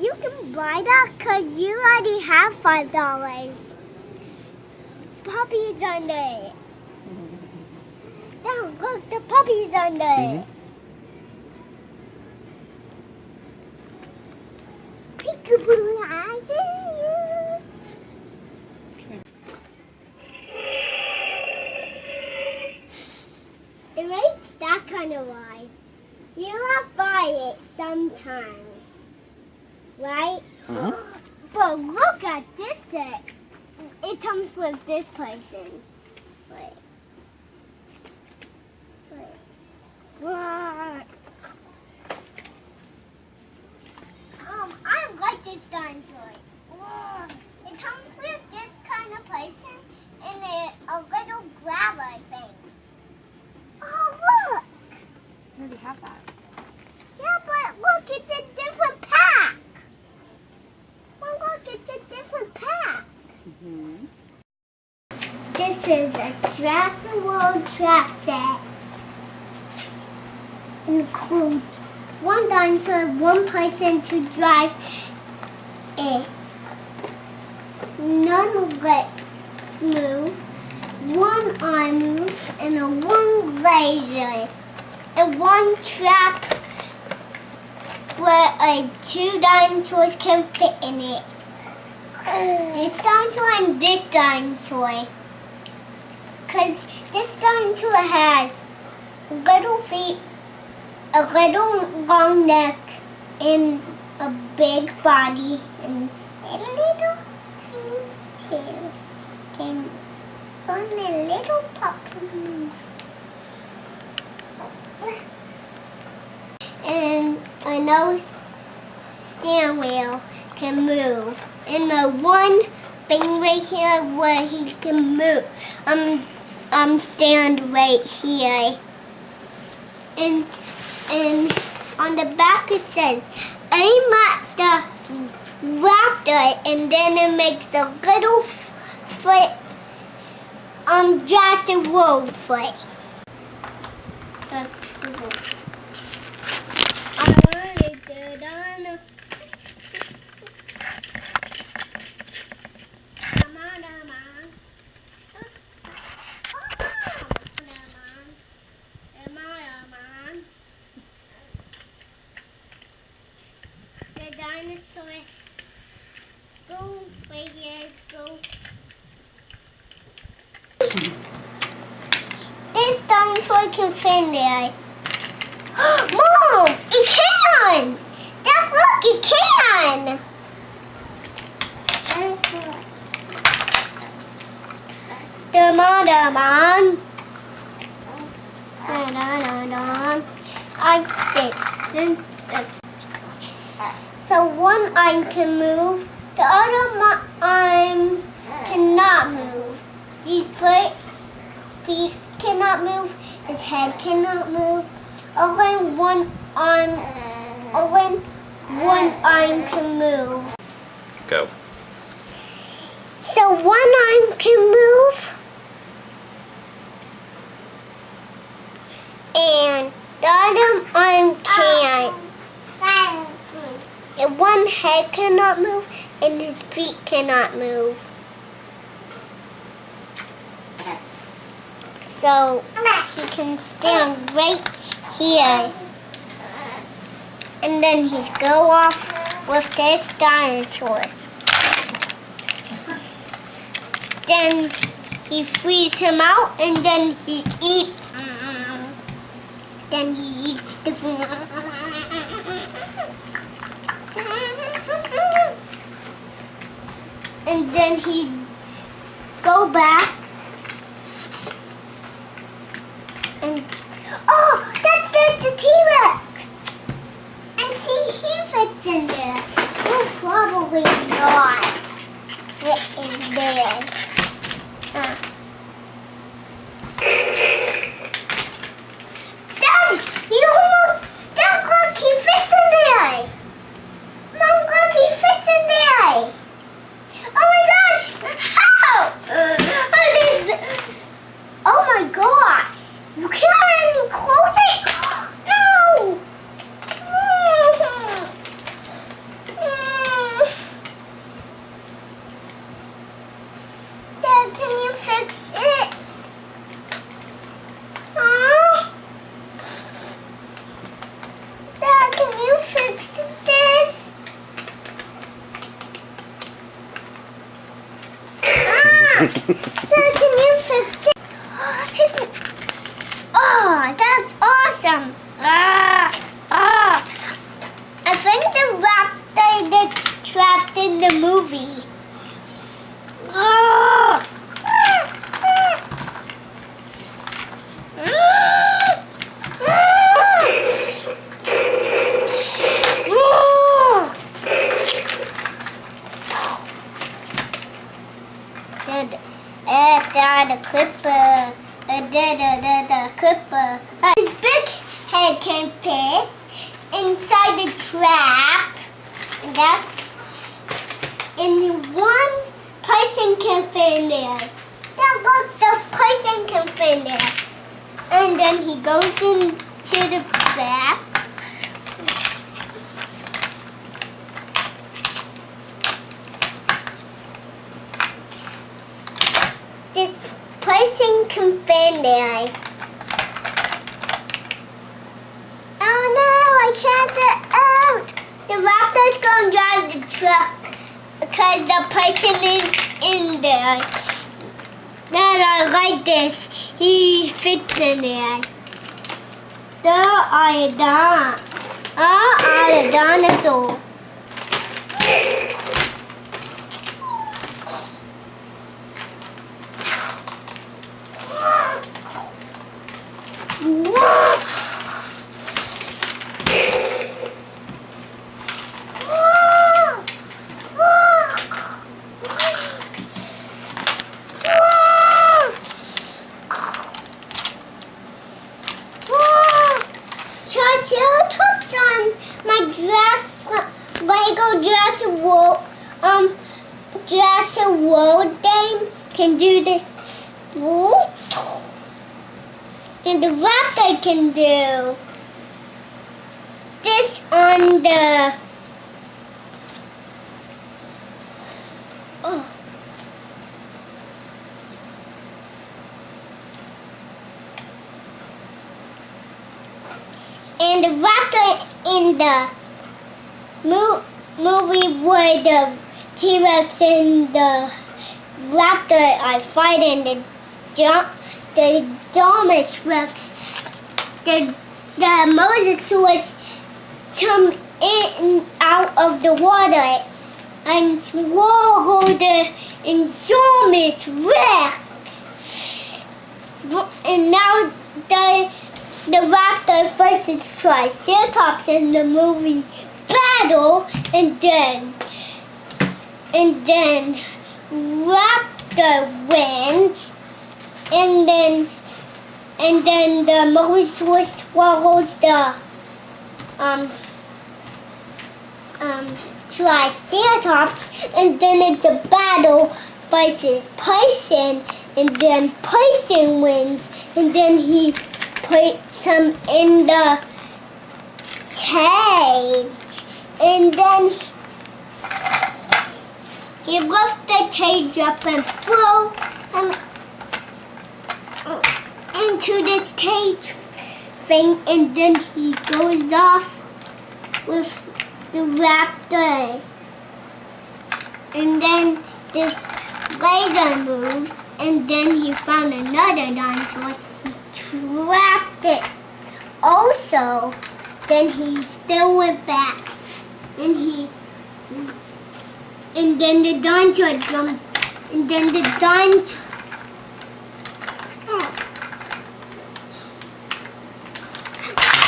You can buy that because you already have $5. Puppy's under it. Now look, the puppy's under it. Peekaboo, I see you. It makes that kind of wine. You have buy it sometime, right? But look at this thing. It comes with this person. Wait. What? I like this dinosaur. It comes with this kind of person and a little grabber thing. Oh, look! I already have that. Yeah, but look, it's a different pack. Well, look, it's a different pack. This is a Jurassic World trap set. Includes one dinosaur, one person to drive it. None legs move, one arm moves, and one laser, and one trap where two dinosaurs can fit in it. This dinosaur and this dinosaur. Because this dinosaur has little feet, a little long neck, and a big body, and a little tiny tail. Can only a little puppy move. And another steering wheel can move. And the one thing right here where he can move, stand right here. And on the back it says, aim at the raptor, and then it makes a little foot, just a road foot. That's it. I wanted to dino. Come on, come on. The dinosaur. Go right here, go. This dinosaur can fit in there. Mom, it can! Dad, look, it can! I think that's. So one arm can move, the other arm cannot move. These feet cannot move, his head cannot move. Only one arm can move. Go. So one arm can move, and the other arm can't. And one head cannot move, and his feet cannot move. So he can stand right here. And then he's go off with this dinosaur. Then he frees him out, and then he eats. Then he eats the food. And then he go back. And oh, that's the T-Rex. And see, he fits in there. He'll probably not fit in there. Dad, Dad, look, he fits in there. Mom, look, he fits in there. Oh my gosh, how? Dad, can you fix it? Oh, that's awesome. I think the raptor that's trapped in the movie. The clipper. The clipper. His big head can fit inside the trap. And one person can fit in there. The person can fit in there. And then he goes into the trap. This person can fit in there. Oh no, I can't get out. The raptor's gonna drive the truck because the person is in there. Dad, I like this. He fits in there. There are the dinosaur. Triceratops on my Lego Jurassic World game can do this. And the raptor can do this on the and the raptor in the movie where the T-Rex and the raptor are fighting the dinosaurs, the mosasaurs come in out of the water and swallow the enormous Rex. And now the raptor versus Triceratops in the movie battle, and then raptor wins, and then the mosasaurus swallows the Triceratops, and then it's a battle versus Person, and then Person wins, and then he puts him in the cage, and then he lifts the cage up and throws him into this cage thing, and then he goes off with the raptor. And then this laser moves, and then he found another dinosaur. He trapped it. Also, then he still went back, and then the dinosaur jumped, and then the dinosaur.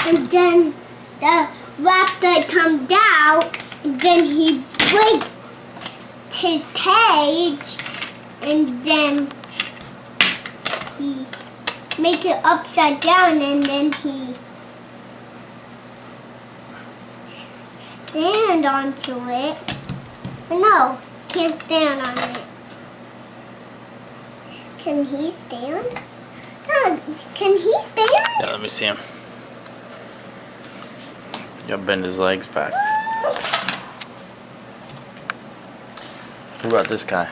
And then the raptor comes out, and then he breaks his cage, and then he makes it upside down, and then he stand onto it. But no, can't stand on it. Can he stand? Oh, can he stand? Yeah, let me see him. You gotta bend his legs back. What about this guy?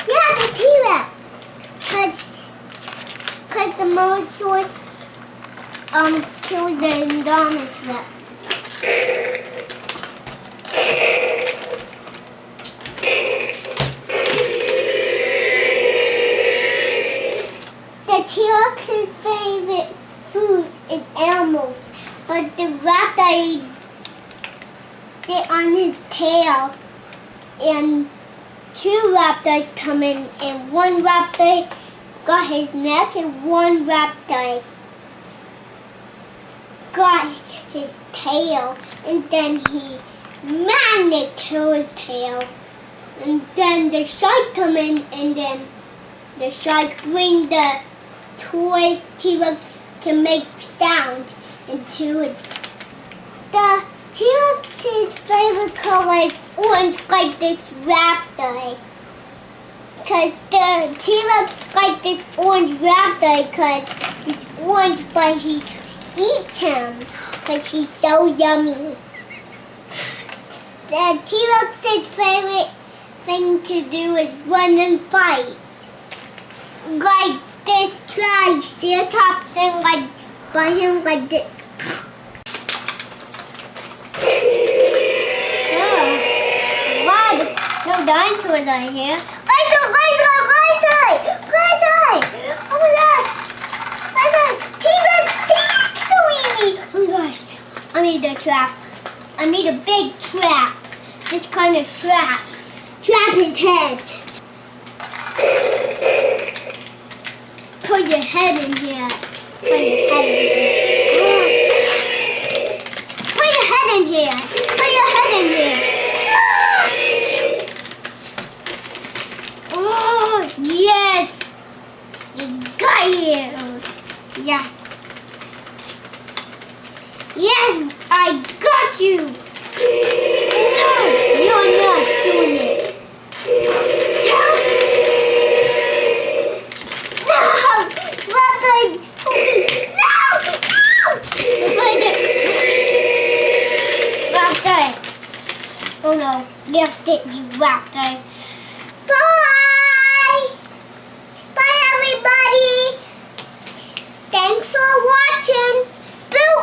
Yeah, the T-Rex. Cause the mosasaurus kills the enormous Rex. it on his tail. And 2 raptors come in, and 1 raptor got his neck, and 1 raptor got his tail. And then he magnet to his tail. And then the shark come in, and then the shark bring the toy T-Rex to make sound into his. The T-Rex's favorite color is orange, like this raptor. Cause the T-Rex like this orange raptor, cause he's orange, but he eats him, cause he's so yummy. The T-Rex's favorite thing to do is run and fight. Like this Triceratops, and like fight him like this. No dinosaurs are here. Dinosaur! Oh my gosh! Dinosaur! T-Rex! Oh my gosh! I need a trap. I need a big trap. This kind of trap. Trap his head. Put your head in here. Put your head in here. Put your head in here. Put your head in here. Oh, yes! You got you! Yes! Yes, I got you! No, you're not doing it! No! Raptor! No! Raptor! Oh no, left it, you raptor! Bye! Bye, everybody! Thanks for watching! Boo!